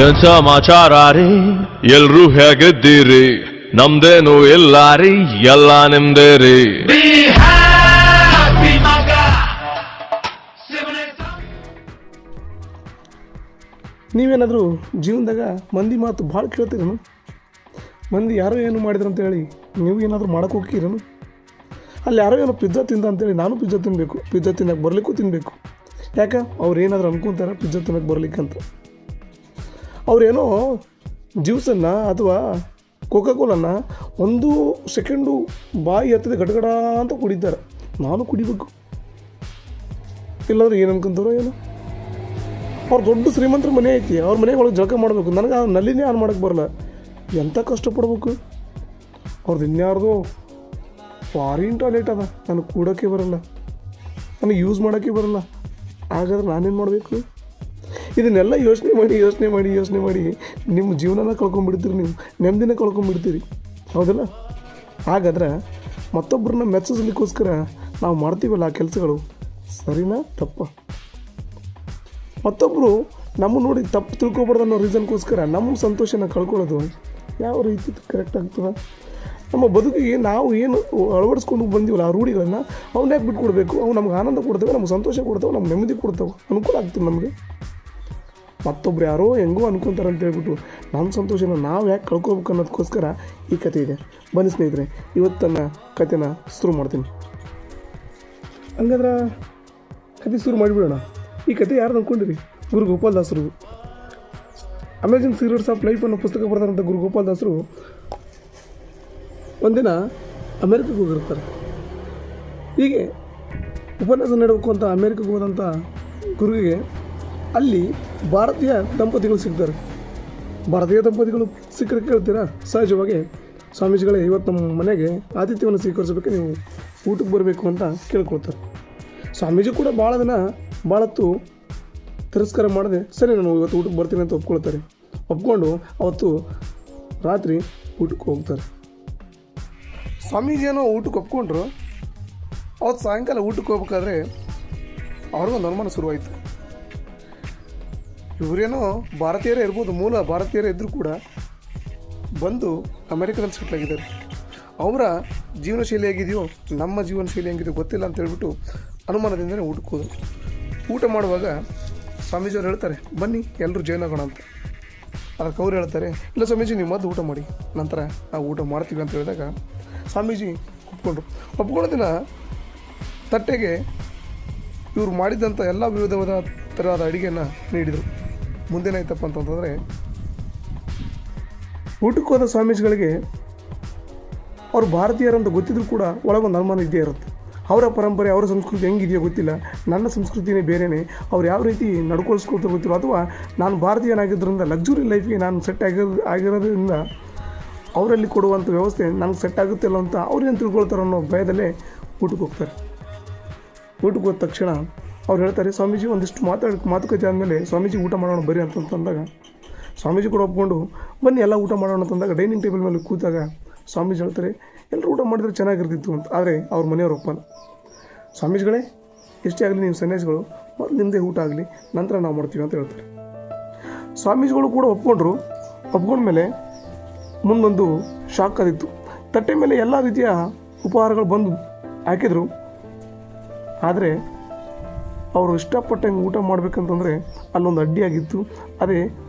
ಏನ್ ಸಮಾಚಾರ ರೀ ಎಲ್ರೂ ಹೇಗಿದ್ದೀರಿ ನಮ್ದೇನು ಇಲ್ಲ ರೀ ಎಲ್ಲ ನಿಮ್ದೇ ರೀ ನೀವೇನಾದರೂ ಜೀವನದಾಗ ಮಂದಿ ಮಾತು ಭಾಳ ಕೇಳ್ತೀರೇನು? ಮಂದಿ ಯಾರೋ ಏನು ಮಾಡಿದ್ರು ಅಂತೇಳಿ ನೀವು ಏನಾದರೂ ಮಾಡೋಕೆ ಹೋಗ್ತೀರೇನು? ಅಲ್ಲಿ ಯಾರೋ ಏನೋ ಪಿಜ್ಜಾ ತಿಂದ ಅಂತೇಳಿ ನಾನು ಪಿಜ್ಜಾ ತಿನ್ನಬೇಕು, ಪಿಜ್ಜಾ ತಿನ್ನಕ್ಕೆ ಬರಲಿಕ್ಕೂ ತಿನ್ನಬೇಕು. ಯಾಕೆ ಅವ್ರು ಏನಾದರೂ ಅನ್ಕೊತಾರೆ ಪಿಜ್ಜಾ ತಿನ್ನಕ್ಕೆ ಬರಲಿಕ್ಕಂತ. ಅವರೇನೋ ಜ್ಯೂಸನ್ನು ಅಥವಾ ಕೋಕಾ-ಕೋಲನ್ನು 1 ಸೆಕೆಂಡು ಬಾಯಿ ಎತ್ತದೆ ಗಡಗಡ ಅಂತ ಕುಡಿತಾರೆ. ನಾನು ಕುಡಿಬೇಕು, ಇಲ್ಲಾಂದ್ರೆ ಏನು ಅನ್ಕೊಂತಾರೋ ಏನೋ. ಅವ್ರು ದೊಡ್ಡ ಶ್ರೀಮಂತರ ಮನೆ ಐತಿ, ಅವ್ರ ಮನೆಗೆ ಒಳಗೆ ಜಳಕ ಮಾಡಬೇಕು, ನನಗೆ ಆ ನಲ್ಲಿನೇ ಆನ್ ಮಾಡೋಕ್ಕೆ ಬರಲ್ಲ. ಎಂಥ ಕಷ್ಟಪಡ್ಬೇಕು. ಅವ್ರದ್ದು ಇನ್ಯಾರ್ದು ಫಾರಿನ್ ಟಾಯ್ಲೆಟ್ ಅದ, ನನಗೆ ಕೂಡೋಕ್ಕೆ ಬರಲ್ಲ, ನನಗೆ ಯೂಸ್ ಮಾಡೋಕ್ಕೆ ಬರಲ್ಲ. ಹಾಗಾದ್ರೆ ನಾನೇನು ಮಾಡಬೇಕು? ಇದನ್ನೆಲ್ಲ ಯೋಚನೆ ಮಾಡಿ ನಿಮ್ಮ ಜೀವನನ ಕಳ್ಕೊಂಡ್ಬಿಡ್ತೀರಿ, ನೀವು ನೆಮ್ಮದಿನ ಕಳ್ಕೊಂಡ್ಬಿಡ್ತೀರಿ, ಹೌದಲ್ಲ? ಹಾಗಾದ್ರೆ ಮತ್ತೊಬ್ಬರನ್ನ ಮೆಚ್ಚಿಸ್ಲಿಕ್ಕೋಸ್ಕರ ನಾವು ಮಾಡ್ತೀವಲ್ಲ ಆ ಕೆಲಸಗಳು ಸರಿನಾ ತಪ್ಪ? ಮತ್ತೊಬ್ಬರು ನಮ್ಮ ನೋಡಿ ತಪ್ಪು ತಿಳ್ಕೊಬಾರ್ದು ಅನ್ನೋ ರೀಸನ್ಗೋಸ್ಕರ ನಮ್ಮ ಸಂತೋಷನ ಕಳ್ಕೊಳ್ಳೋದು ಯಾವ ರೀತಿ ಕರೆಕ್ಟ್ ಆಗ್ತದೆ? ನಮ್ಮ ಬದುಕಿಗೆ ನಾವು ಏನು ಅಳವಡಿಸ್ಕೊಂಡು ಬಂದೀವಲ್ಲ ಆ ರೂಢಿಗಳನ್ನು ಅವ್ನು ಯಾಕೆ ಬಿಟ್ಕೊಡ್ಬೇಕು? ಅವು ನಮ್ಗೆ ಆನಂದ ಕೊಡ್ತವೆ, ನಮ್ಗೆ ಸಂತೋಷ ಕೊಡ್ತವೆ, ನಮ್ಗೆ ನೆಮ್ಮದಿ ಕೊಡ್ತವೆ, ಅನುಕೂಲ ಆಗ್ತದೆ ನಮಗೆ. ಮತ್ತೊಬ್ರು ಯಾರೋ ಹೆಂಗೋ ಅನ್ಕೊತಾರೆ ಅಂತ ಹೇಳ್ಬಿಟ್ಟು ನಮ್ಮ ಸಂತೋಷನ ನಾವು ಯಾಕೆ ಕಳ್ಕೊಬೇಕು ಅನ್ನೋದಕ್ಕೋಸ್ಕರ ಈ ಕಥೆ ಇದೆ. ಬನ್ನಿ ಸ್ನೇಹಿತರೆ, ಇವತ್ತನ್ನ ಕಥೆನ ಶುರು ಮಾಡ್ತೀನಿ. ಹಂಗಾದ್ರೆ ಕತೆ ಶುರು ಮಾಡಿಬಿಡೋಣ. ಈ ಕತೆ ಯಾರು ಅಂದ್ಕೊಂಡಿರಿ? ಗುರು ಗೋಪಾಲ್ ದಾಸರು. ಅಮೇಜಿಂಗ್ ಸೀಕ್ರೆಟ್ಸ್ ಆಫ್ ಲೈಫ್ ಅನ್ನೋ ಪುಸ್ತಕ ಬರ್ತಾರಂಥ ಗುರು ಗೋಪಾಲ್ ದಾಸರು ಒಂದಿನ ಅಮೇರಿಕಕ್ಕೆ ಹೋಗಿರ್ತಾರೆ. ಹೀಗೆ ಉಪನ್ಯಾಸ ನೀಡಬೇಕು ಅಂತ ಅಮೇರಿಕಕ್ಕೆ ಹೋದಂಥ ಗುರುವಿಗೆ ಅಲ್ಲಿ ಭಾರತೀಯ ದಂಪತಿಗಳು ಸಿಗ್ತಾರೆ. ಭಾರತೀಯ ದಂಪತಿಗಳು ಸಿಕ್ಕರೆ ಕೇಳ್ತೀರಾ? ಸಹಜವಾಗಿ ಸ್ವಾಮೀಜಿಗಳೇ ಇವತ್ತು ನಮ್ಮ ಮನೆಗೆ ಆತಿಥ್ಯವನ್ನು ಸ್ವೀಕರಿಸಬೇಕು, ನೀವು ಊಟಕ್ಕೆ ಬರಬೇಕು ಅಂತ ಕೇಳ್ಕೊಳ್ತಾರೆ. ಸ್ವಾಮೀಜಿ ಕೂಡ ಭಾಳತ್ತು ತಿರಸ್ಕಾರ ಮಾಡದೆ ಸರಿ ನಾನು ಇವತ್ತು ಊಟಕ್ಕೆ ಬರ್ತೀನಿ ಅಂತ ಒಪ್ಕೊಳ್ತಾರೆ. ಒಪ್ಕೊಂಡು ಅವತ್ತು ರಾತ್ರಿ ಊಟಕ್ಕೆ ಹೋಗ್ತಾರೆ. ಸ್ವಾಮೀಜಿಯೇನೋ ಊಟಕ್ಕೆ ಒಪ್ಕೊಂಡ್ರು. ಅವತ್ತು ಸಾಯಂಕಾಲ ಊಟಕ್ಕೆ ಹೋಗ್ಬೇಕಾದ್ರೆ ಅವ್ರಿಗೊಂದು ಅನುಮಾನ ಶುರುವಾಯಿತು. ಇವರೇನೋ ಭಾರತೀಯರೇ ಇರ್ಬೋದು, ಮೂಲ ಭಾರತೀಯರೇ ಇದ್ದರೂ ಕೂಡ ಬಂದು ಅಮೆರಿಕದಲ್ಲಿ ಸೆಟ್ಲ್ ಆಗಿದ್ದಾರೆ. ಅವರ ಜೀವನ ಶೈಲಿ ಹೇಗಿದೆಯೋ ನಮ್ಮ ಜೀವನ ಶೈಲಿ ಹೆಂಗಿದೆಯೋ ಗೊತ್ತಿಲ್ಲ ಅಂತ ಹೇಳ್ಬಿಟ್ಟು ಅನುಮಾನದಿಂದಲೇ ಊಟಕ್ಕೆ ಹೋದರು. ಊಟ ಮಾಡುವಾಗ ಸ್ವಾಮೀಜಿಯವ್ರು ಹೇಳ್ತಾರೆ, ಬನ್ನಿ ಎಲ್ಲರೂ ಜಾಯ್ನ್ ಆಗೋಣ ಅಂತ. ಅದಕ್ಕೆ ಅವ್ರು ಹೇಳ್ತಾರೆ, ಇಲ್ಲ ಸ್ವಾಮೀಜಿ ನೀವು ಮೊದಲು ಊಟ ಮಾಡಿ, ನಂತರ ನಾವು ಊಟ ಮಾಡ್ತೀವಿ ಅಂತ ಹೇಳಿದಾಗ ಸ್ವಾಮೀಜಿ ಒಪ್ಕೊಳ್ಳೋದಿನ ತಟ್ಟೆಗೆ ಇವರು ಮಾಡಿದಂಥ ಎಲ್ಲ ವಿವಿಧ ಥರದ ಅಡುಗೆಯನ್ನು ನೀಡಿದರು. ಮುಂದೇನಾಯ್ತಪ್ಪ ಅಂತಂತಂದರೆ, ಊಟಕ್ಕೆ ಹೋದ ಸ್ವಾಮೀಜಿಗಳಿಗೆ ಅವರು ಭಾರತೀಯರಂತ ಗೊತ್ತಿದ್ರು ಕೂಡ ಒಳಗೊಂದು ಅನುಮಾನ ಇದ್ದೇ ಇರುತ್ತೆ. ಅವರ ಪರಂಪರೆ, ಅವರ ಸಂಸ್ಕೃತಿ ಹೆಂಗಿದೆಯೋ ಗೊತ್ತಿಲ್ಲ, ನನ್ನ ಸಂಸ್ಕೃತಿನೇ ಬೇರೆಯೇ, ಅವ್ರು ಯಾವ ರೀತಿ ನಡ್ಕೊಳ್ಸ್ಕೊಳ್ತಾರೆ ಗೊತ್ತಿಲ್ಲ, ಅಥವಾ ನಾನು ಭಾರತೀಯನಾಗಿದ್ದರಿಂದ ಲಕ್ಸುರಿ ಲೈಫಿಗೆ ನಾನು ಸೆಟ್ ಆಗಿರೋದ್ರಿಂದ ಅವರಲ್ಲಿ ಕೊಡುವಂಥ ವ್ಯವಸ್ಥೆ ನನಗೆ ಸೆಟ್ ಆಗುತ್ತಿಲ್ಲ ಅಂತ ಅವ್ರೇನು ತಿಳ್ಕೊಳ್ತಾರೆ ಅನ್ನೋ ಭಯದಲ್ಲೇ ಊಟಕ್ಕೆ ಹೋಗ್ತಾರೆ. ಊಟಕ್ಕೆ ಹೋದ ತಕ್ಷಣ ಅವ್ರು ಹೇಳ್ತಾರೆ, ಸ್ವಾಮೀಜಿ ಒಂದಿಷ್ಟು ಮಾತುಕತೆ ಆದಮೇಲೆ ಸ್ವಾಮೀಜಿ ಊಟ ಮಾಡೋಣ ಬರ್ರಿ ಅಂತಂದಾಗ ಸ್ವಾಮೀಜಿ ಕೂಡ ಒಪ್ಕೊಂಡು ಬನ್ನಿ ಎಲ್ಲ ಊಟ ಮಾಡೋಣ ಅಂತಂದಾಗ ಡೈನಿಂಗ್ ಟೇಬಲ್ ಮೇಲೆ ಕೂತಾಗ ಸ್ವಾಮೀಜಿ ಹೇಳ್ತಾರೆ, ಎಲ್ಲರೂ ಊಟ ಮಾಡಿದ್ರೆ ಚೆನ್ನಾಗಿರ್ತಿತ್ತು ಅಂತ. ಆದರೆ ಅವ್ರ ಮನೆಯವ್ರು ಒಪ್ಪಲ್ಲ. ಸ್ವಾಮೀಜಿಗಳೇ ಎಷ್ಟೇ ಆಗಲಿ ನೀವು ಸನ್ಯಾಸಿಗಳು, ಮೊದಲು ನಿಮ್ಮದೇ ಊಟ ಆಗಲಿ, ನಂತರ ನಾವು ಮಾಡ್ತೀವಿ ಅಂತ ಹೇಳ್ತಾರೆ. ಸ್ವಾಮೀಜಿಗಳು ಕೂಡ ಒಪ್ಕೊಂಡ್ಮೇಲೆ ಮುಂದೊಂದು ಶಾಕ್ ಆದಿತ್ತು. ತಟ್ಟೆ ಮೇಲೆ ಎಲ್ಲ ರೀತಿಯ ಉಪಹಾರಗಳು ಬಂದು ಹಾಕಿದರು. ಆದರೆ ಅವರು ಇಷ್ಟಪಟ್ಟಂಗೆ ಊಟ ಮಾಡಬೇಕಂತಂದರೆ ಅಲ್ಲೊಂದು ಅಡ್ಡಿಯಾಗಿತ್ತು. ಅದೇ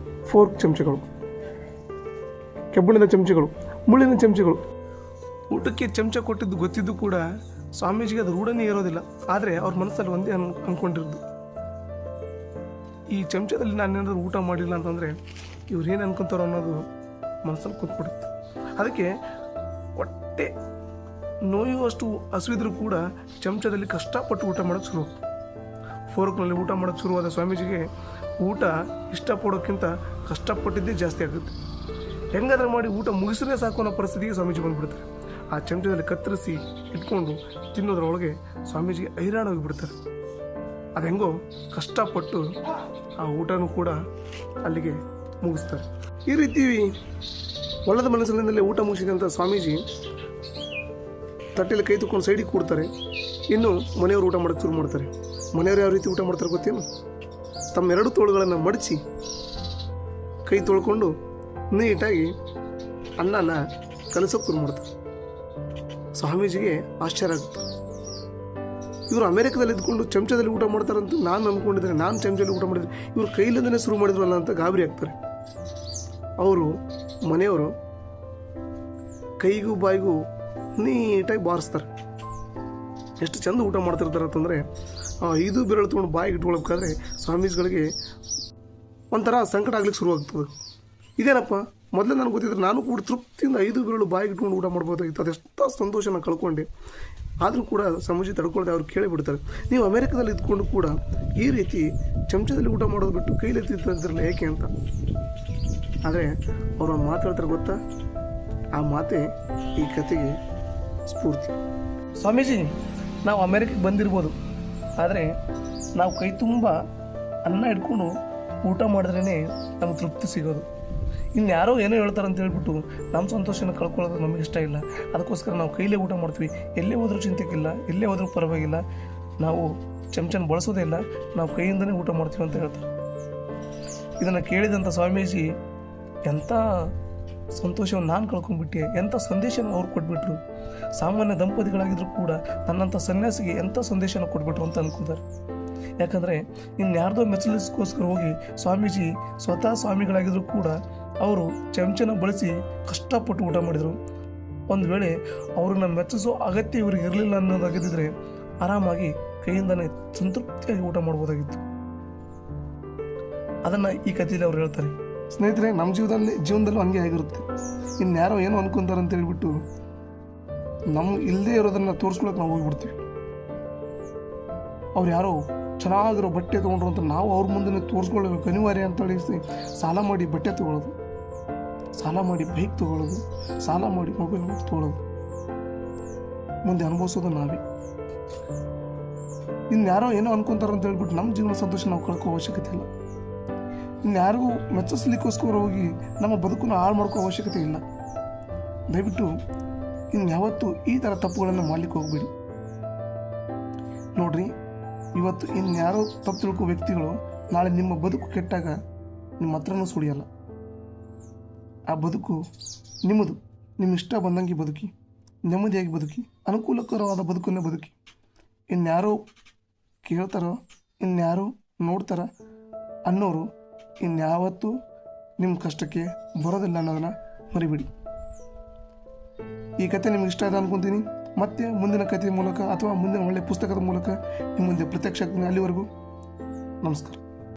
ಫೋರ್ಕ್ ಚಮಚಗಳು, ಕೆಬ್ಬಣದ ಚಮಚಗಳು, ಮುಳ್ಳಿನ ಚಮಚಗಳು. ಊಟಕ್ಕೆ ಚಮಚ ಕೊಟ್ಟಿದ್ದು ಗೊತ್ತಿದ್ದು ಕೂಡ ಸ್ವಾಮೀಜಿಗೆ ಅದು ರೂಢನೇ ಇರೋದಿಲ್ಲ. ಆದರೆ ಅವ್ರ ಮನಸ್ಸಲ್ಲಿ ಒಂದೇ ಅಂದ್ಕೊಂಡಿರೋದು, ಈ ಚಮಚದಲ್ಲಿ ನಾನೇನಾದರೂ ಊಟ ಮಾಡಿಲ್ಲ ಅಂತಂದರೆ ಇವ್ರು ಏನು ಅನ್ಕೊತಾರೋ ಅನ್ನೋದು ಮನಸ್ಸಲ್ಲಿ ಕೂತ್ಬಿಡುತ್ತೆ. ಅದಕ್ಕೆ ಹೊಟ್ಟೆ ನೋಯುವಷ್ಟು ಹಸಿವಿದ್ರೂ ಕೂಡ ಚಮಚದಲ್ಲಿ ಕಷ್ಟಪಟ್ಟು ಊಟ ಮಾಡೋಕ್ಕೆ ಶುರು. ಫೋರ್ಕ್ನಲ್ಲಿ ಊಟ ಮಾಡೋಕ್ಕೆ ಶುರುವಾದ ಸ್ವಾಮೀಜಿಗೆ ಊಟ ಇಷ್ಟಪಡೋಕ್ಕಿಂತ ಕಷ್ಟಪಟ್ಟಿದ್ದೇ ಜಾಸ್ತಿ ಆಗುತ್ತೆ. ಹೆಂಗಾದ್ರೆ ಮಾಡಿ ಊಟ ಮುಗಿಸಿದ್ರೆ ಸಾಕು ಅನ್ನೋ ಪರಿಸ್ಥಿತಿಗೆ ಸ್ವಾಮೀಜಿ ಬಂದುಬಿಡ್ತಾರೆ. ಆ ಚಮಚದಲ್ಲಿ ಕತ್ತರಿಸಿ ಇಟ್ಕೊಂಡು ತಿನ್ನೋದ್ರೊಳಗೆ ಸ್ವಾಮೀಜಿಗೆ ಹೈರಾಣ ಹೋಗಿಬಿಡ್ತಾರೆ. ಅದು ಹೆಂಗೋ ಕಷ್ಟಪಟ್ಟು ಆ ಊಟನೂ ಕೂಡ ಅಲ್ಲಿಗೆ ಮುಗಿಸ್ತಾರೆ. ಈ ರೀತಿ ಒಳ್ಳದ ಮನಸ್ಸಿನಿಂದಲೇ ಊಟ ಮುಗಿಸಿದಂಥ ಸ್ವಾಮೀಜಿ ತಟ್ಟೆಯಲ್ಲಿ ಕೈ ತಗೊಂಡು ಸೈಡಿಗೆ ಕೂಡ್ತಾರೆ. ಇನ್ನು ಮನೆಯವರು ಊಟ ಮಾಡೋಕ್ಕೆ ಶುರು ಮಾಡ್ತಾರೆ. ಮನೆಯವರು ಯಾವ ರೀತಿ ಊಟ ಮಾಡ್ತಾರೆ ಗೊತ್ತೇನು? ತಮ್ಮ 2 ತೋಳುಗಳನ್ನು ಮಡಚಿ ಕೈ ತೊಳ್ಕೊಂಡು ನೀಟಾಗಿ ಅನ್ನನ ಕಲಸೋಕೆ ಶುರು ಮಾಡ್ತಾರೆ. ಸ್ವಾಮೀಜಿಗೆ ಆಶ್ಚರ್ಯ ಆಗುತ್ತೆ. ಇವರು ಅಮೆರಿಕದಲ್ಲಿ ಇದ್ಕೊಂಡು ಚಮಚದಲ್ಲಿ ಊಟ ಮಾಡ್ತಾರಂತ ನಾನು ಅಂದ್ಕೊಂಡಿದ್ದೇನೆ. ನಾನು ಚಮಚದಲ್ಲಿ ಊಟ ಮಾಡಿದ್ರೆ ಇವರು ಕೈಲಿಂದನೇ ಶುರು ಮಾಡಿದ್ರಲ್ಲ ಅಂತ ಗಾಬರಿ ಆಗ್ತಾರೆ. ಅವರು ಮನೆಯವರು ಕೈಗೂ ಬಾಯಿಗೂ ನೀಟಾಗಿ ಬಾರಿಸ್ತಾರೆ. ಎಷ್ಟು ಚಂದ ಊಟ ಮಾಡ್ತಿರ್ತಾರೆ ಅಂತಂದರೆ ಆ 5 ಬೆರಳು ತೊಗೊಂಡು ಬಾಯಿಗೆ ಇಟ್ಕೊಳ್ಬೇಕಾದ್ರೆ ಸ್ವಾಮೀಜಿಗಳಿಗೆ ಒಂಥರ ಸಂಕಟ ಆಗ್ಲಿಕ್ಕೆ ಶುರುವಾಗ್ತದೆ. ಇದೇನಪ್ಪ, ಮೊದಲೇ ನನಗೆ ಗೊತ್ತಿದ್ರೆ ನಾನು ಕೂಡ ತೃಪ್ತಿಯಿಂದ 5 ಬೆರಳು ಬಾಯಿಗೆ ಇಟ್ಕೊಂಡು ಊಟ ಮಾಡ್ಬೋದಾಗಿತ್ತು. ಅದೆಷ್ಟು ಸಂತೋಷನ ಕಳ್ಕೊಂಡೆ. ಆದರೂ ಕೂಡ ಸ್ವಾಮೀಜಿ ತಡ್ಕೊಳ್ದೆ ಅವ್ರು ಕೇಳಿಬಿಡ್ತಾರೆ, ನೀವು ಅಮೆರಿಕದಲ್ಲಿ ಇದ್ಕೊಂಡು ಕೂಡ ಈ ರೀತಿ ಚಮಚದಲ್ಲಿ ಊಟ ಮಾಡೋದು ಬಿಟ್ಟು ಕೈಲಿ ಎತ್ತಿದ್ರಲ್ಲ ಏಕೆ ಅಂತ. ಆದರೆ ಅವರು ಮಾತಾಡ್ತಾರೆ ಗೊತ್ತಾ, ಆ ಮಾತೆ ಈ ಕತೆಗೆ ಸ್ಫೂರ್ತಿ. ಸ್ವಾಮೀಜಿ, ನಾವು ಅಮೆರಿಕಕ್ಕೆ ಬಂದಿರ್ಬೋದು, ಆದರೆ ನಾವು ಕೈ ತುಂಬ ಅನ್ನ ಇಟ್ಕೊಂಡು ಊಟ ಮಾಡಿದ್ರೇ ನಮಗೆ ತೃಪ್ತಿ ಸಿಗೋದು. ಇನ್ಯಾರೋ ಏನೋ ಹೇಳ್ತಾರೆ ಅಂತ ಹೇಳ್ಬಿಟ್ಟು ನಮ್ಮ ಸಂತೋಷನ ಕಳ್ಕೊಳ್ಳೋದು ನಮಗೆ ಇಷ್ಟ ಇಲ್ಲ. ಅದಕ್ಕೋಸ್ಕರ ನಾವು ಕೈಲೇ ಊಟ ಮಾಡ್ತೀವಿ. ಎಲ್ಲೇ ಹೋದ್ರೂ ಚಿಂತೆಗಿಲ್ಲ, ಎಲ್ಲೇ ಹೋದ್ರೂ ಪರವಾಗಿಲ್ಲ, ನಾವು ಚಮಚನ ಬಳಸೋದೇ ಇಲ್ಲ, ನಾವು ಕೈಯಿಂದನೇ ಊಟ ಮಾಡ್ತೀವಿ ಅಂತ ಹೇಳ್ತಾರೆ. ಇದನ್ನು ಕೇಳಿದಂಥ ಸ್ವಾಮೀಜಿ ಎಂಥ ಸಂತೋಷವನ್ನು ನಾನು ಕಳ್ಕೊಂಡ್ಬಿಟ್ಟೆ, ಎಂಥ ಸಂದೇಶನ ಅವ್ರು ಕೊಟ್ಬಿಟ್ರು. ಸಾಮಾನ್ಯ ದಂಪತಿಗಳಾಗಿದ್ರು ಕೂಡ ನನ್ನಂಥ ಸನ್ಯಾಸಿಗೆ ಎಂಥ ಸಂದೇಶನ ಕೊಟ್ಬಿಟ್ರು ಅಂತ ಅಂದ್ಕೊತಾರೆ. ಯಾಕಂದರೆ ಇನ್ಯಾರ್ದೋ ಮೆಚ್ಚಲಿಸ್ಕೋಸ್ಕರ ಹೋಗಿ ಸ್ವಾಮೀಜಿ ಸ್ವತಃ ಸ್ವಾಮಿಗಳಾಗಿದ್ರು ಕೂಡ ಅವರು ಚಮಚನ ಬಳಸಿ ಕಷ್ಟಪಟ್ಟು ಊಟ ಮಾಡಿದರು. ಒಂದು ವೇಳೆ ಅವ್ರನ್ನ ಮೆಚ್ಚಿಸೋ ಅಗತ್ಯ ಇವ್ರಿಗೆ ಇರಲಿಲ್ಲ ಅನ್ನೋದಾಗಿದ್ದರೆ ಆರಾಮಾಗಿ ಕೈಯಿಂದನೇ ಸಂತೃಪ್ತಿಯಾಗಿ ಊಟ ಮಾಡ್ಬೋದಾಗಿತ್ತು. ಅದನ್ನು ಈ ಕಥೆಯಲ್ಲಿ ಅವ್ರು ಹೇಳ್ತಾರೆ. ಸ್ನೇಹಿತರೆ, ನಮ್ಮ ಜೀವನದಲ್ಲೂ ಹಂಗೆ ಆಗಿರುತ್ತೆ. ಇನ್ಯಾರೋ ಏನೋ ಅನ್ಕೊಂತಾರೆ ಅಂತ ಹೇಳ್ಬಿಟ್ಟು ನಮ್ಗೆ ಇಲ್ಲದೇ ಇರೋದನ್ನು ತೋರಿಸ್ಕೊಳಕ್ಕೆ ನಾವು ಹೋಗ್ಬಿಡ್ತೀವಿ. ಅವ್ರು ಯಾರೋ ಚೆನ್ನಾಗಿರೋ ಬಟ್ಟೆ ತೊಗೊಂಡ್ರು ಅಂತ ನಾವು ಅವ್ರ ಮುಂದೆ ತೋರಿಸ್ಕೊಳ್ಬೇಕು ಅನಿವಾರ್ಯ ಅಂತ ಹೇಳಿ ಸಾಲ ಮಾಡಿ ಬಟ್ಟೆ ತೊಗೊಳ್ಳೋದು, ಸಾಲ ಮಾಡಿ ಬೈಕ್ ತೊಗೊಳ್ಳೋದು, ಸಾಲ ಮಾಡಿ ಮೊಬೈಲ್ ತೊಗೊಳ್ಳೋದು, ಮುಂದೆ ಅನುಭವಿಸೋದು ನಾವೇ. ಇನ್ಯಾರೋ ಏನೋ ಅನ್ಕೊಂತಾರೆ ಅಂತ ಹೇಳ್ಬಿಟ್ಟು ನಮ್ಮ ಜೀವನ ಸಂತೋಷ ನಾವು ಕಳ್ಕೋ ಅವಶ್ಯಕತೆ ಇಲ್ಲ. ಇನ್ಯಾರಿಗೂ ಮೆಚ್ಚಿಸ್ಲಿಕ್ಕೋಸ್ಕರ ಹೋಗಿ ನಮ್ಮ ಬದುಕನ್ನು ಹಾಳು ಮಾಡ್ಕೋ ಅವಶ್ಯಕತೆ ಇಲ್ಲ. ದಯವಿಟ್ಟು ಇನ್ಯಾವತ್ತೂ ಈ ಥರ ತಪ್ಪುಗಳನ್ನು ಮಾಡಲಿಕ್ಕೆ ಹೋಗ್ಬೇಡಿ. ನೋಡ್ರಿ, ಇವತ್ತು ಇನ್ಯಾರೋ ತಪ್ಪು ತಿಳ್ಕೋ ವ್ಯಕ್ತಿಗಳು ನಾಳೆ ನಿಮ್ಮ ಬದುಕು ಕೆಟ್ಟಾಗ ನಿಮ್ಮ ಹತ್ರನೂ ಸುಳಿಯಲ್ಲ. ಆ ಬದುಕು ನಿಮ್ಮದು. ನಿಮ್ಮ ಇಷ್ಟ ಬಂದಂಗೆ ಬದುಕಿ, ನೆಮ್ಮದಿಯಾಗಿ ಬದುಕಿ, ಅನುಕೂಲಕರವಾದ ಬದುಕನ್ನೇ ಬದುಕಿ. ಇನ್ಯಾರೋ ಕೇಳ್ತಾರೋ, ಇನ್ಯಾರೋ ನೋಡ್ತಾರ ಅನ್ನೋರು ಇನ್ಯಾವತ್ತೂ ನಿಮ್ಮ ಕಷ್ಟಕ್ಕೆ ಬರೋದಿಲ್ಲ ಅನ್ನೋದನ್ನು ಮರಿಬೇಡಿ. ಈ ಕತೆ ನಿಮ್ಗೆ ಇಷ್ಟ ಆದ ಅನ್ಕೊತೀನಿ. ಮತ್ತೆ ಮುಂದಿನ ಕಥೆಯ ಮೂಲಕ ಅಥವಾ ಮುಂದಿನ ಒಳ್ಳೆಯ ಪುಸ್ತಕದ ಮೂಲಕ ನಿಮ್ಮ ಮುಂದೆ ಪ್ರತ್ಯಕ್ಷ ಆಗ್ತೀನಿ. ಅಲ್ಲಿವರೆಗೂ ನಮಸ್ಕಾರ.